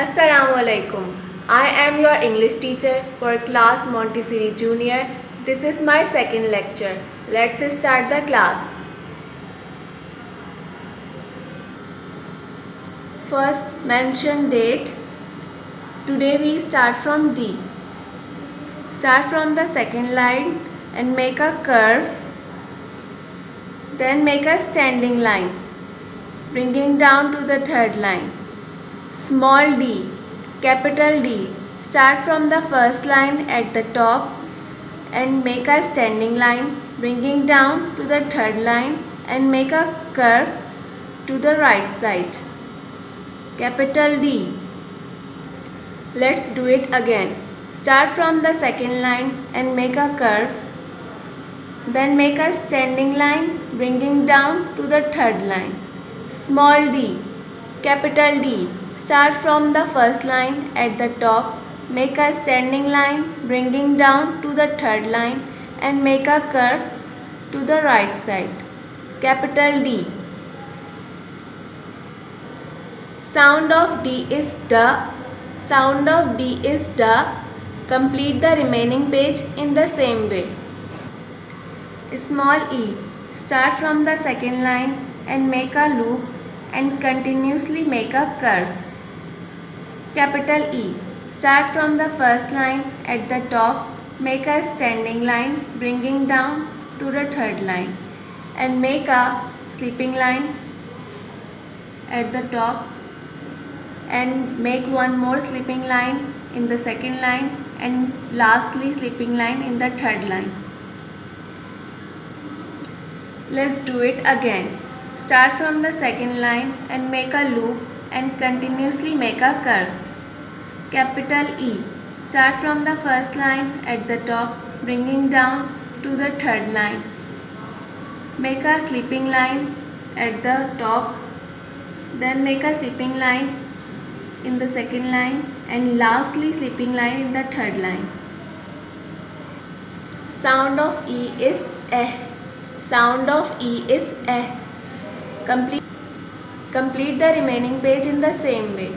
Assalamualaikum. I am your English teacher for class Montessori Junior. This is my second lecture. Let's start the class. First, mention date. Today we start from D. Start from the second line and make a curve. Then make a standing line, bringing down to the third line. Small d, capital D. Start from the first line at the top and make a standing line, bringing down to the third line and make a curve to the right side. Capital D. Let's do it again. Start from the second line and make a curve. Then make a standing line, bringing down to the third line. Small d, capital D. Start from the first line at the top, make a standing line, bringing down to the third line and make a curve to the right side. Capital D. Sound of D is D. Sound of D is D. Complete the remaining page in the same way. Small e. Start from the second line and make a loop and continuously make a curve. Capital E. Start from the first line at the top, make a standing line, bringing down to the third line and make a sleeping line at the top and make one more sleeping line in the second line and lastly sleeping line in the third line. Let's do it again. Start from the second line and make a loop and continuously make a curve. Capital E. Start from the first line at the top, bringing down to the third line. Make a sleeping line at the top, then make a sleeping line in the second line and lastly sleeping line in the third line. Sound of E is eh. Sound of E is eh. Complete the remaining page in the same way.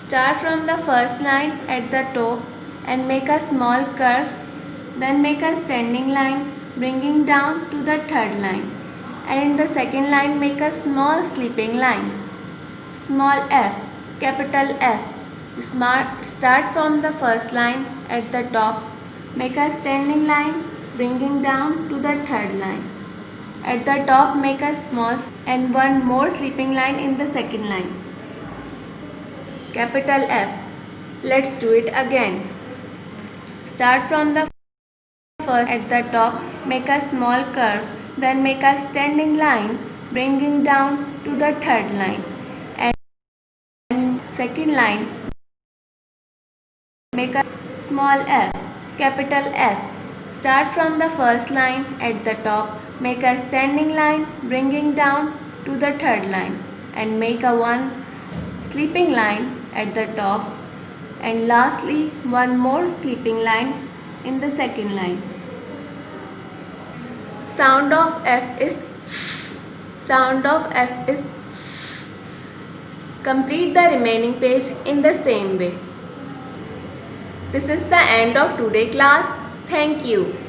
Start from the first line at the top and make a small curve, then make a standing line, bringing down to the third line, and in the second line make a small sleeping line. Small f, capital F. Start from the first line at the top, make a standing line, bringing down to the third line. At the top make a small and one more sleeping line in the second line. Capital F. Let's do it again. Start from the first at the top, make a small curve, then make a standing line, bringing down to the third line. And second line, make a small f, capital F. Start from the first line at the top, make a standing line, bringing down to the third line and make a one sleeping line at the top and lastly one more sleeping line in the second line. Sound of F is Complete the remaining page in the same way. This is the end of today's class. Thank you.